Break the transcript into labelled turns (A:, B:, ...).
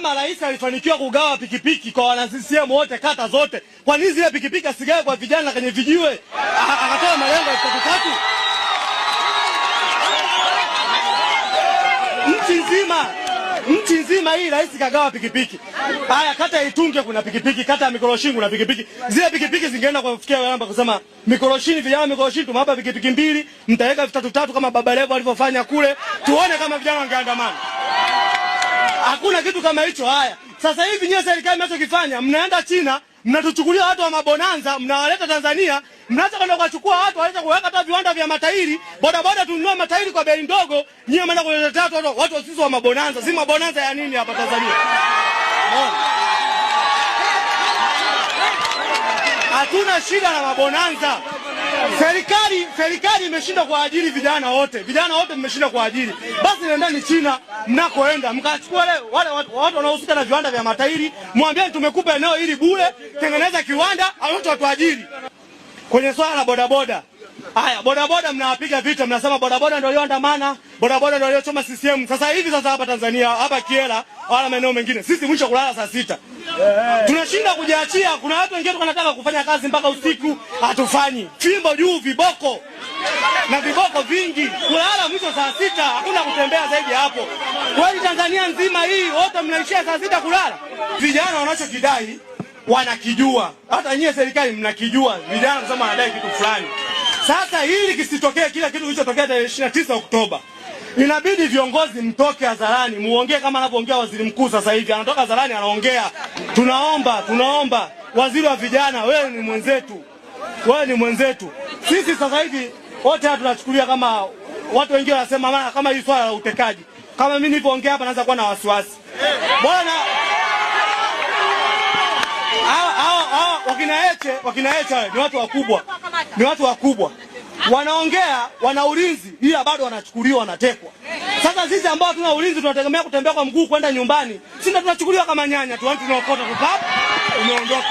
A: kama rais alifanikiwa kugawa pikipiki kwa wana CCM wote kata zote, kwa nini zile pikipiki asigawe kwa vijana kwenye vijiwe? Akatoa malengo ya 3. Nchi nzima hii rais kagawa pikipiki. Haya, kata ya Itunge kuna pikipiki, kata ya Mikoroshini kuna pikipiki. Zile pikipiki zingeenda kwa kufikia wale ambao kusema Mikoroshini, vijana Mikoroshini tumewapa pikipiki 2, mtaweka 3 kama Baba Levo alivyofanya kule, tuone kama vijana wangeandamana. Hakuna kitu kama hicho. Haya, sasa hivi nyewe serikali mnachokifanya, mnaenda China, mnatuchukulia watu wa mabonanza, mnawaleta Tanzania, mnaacha kwenda kuchukua watu, waleta kuweka hata viwanda vya matairi, bodaboda tununua matairi kwa bei ndogo, nyewe mnaenda kuletea watu sisi wa mabonanza. Si mabonanza ya nini hapa Tanzania? Hatuna shida na mabonanza. Serikali imeshinda kwa ajili vijana wote. Vijana wote mmeshinda kwa ajili. Basi nendeni China mnakoenda, mkachukua wale watu wanaohusika na viwanda vya matairi, mwambie tumekupa eneo hili bure, tengeneza kiwanda, watu watuajiri. Kwenye swala la bodaboda. Haya, bodaboda mnawapiga vita, mnasema bodaboda ndio walioandamana, bodaboda ndio waliochoma CCM. Sasa hivi hapa Tanzania, hapa Kiela, wala maeneo mengine, sisi mwisho kulala saa 6. Tunashinda kujiachia. Kuna watu wengine wanataka kufanya kazi mpaka usiku, hatufanyi. Fimbo juu, viboko. Na viboko vingi. Kulala mwisho saa 6, hakuna kutembea zaidi hapo. Kwani Tanzania nzima hii wote mnaishia saa 6 kulala? Vijana wanachokidai wanakijua. Hata nyie serikali mnakijua. Vijana wanasema wanadai kitu fulani. Sasa hili kisitokee kila kitu kilichotokea tarehe 29 Oktoba. Inabidi viongozi mtoke hadharani, muongee kama anavyoongea waziri mkuu sasa hivi. Anatoka hadharani anaongea. Tunaomba waziri wa vijana, wewe ni mwenzetu. Sisi sasa hivi wote hapa tunachukulia kama watu wengine wanasema kama hili swala la utekaji. Kama mimi nilipoongea hapa naanza kuwa na wasiwasi. Bwana wakina Heche ni watu wakubwa. Wanaongea, wana ulinzi, ila bado wanachukuliwa, wanatekwa. Sasa sisi ambao hatuna ulinzi tunategemea kutembea kwa mguu kwenda nyumbani. Sisi tunachukuliwa kama nyanya tu, tunaokota tu, umeondoka.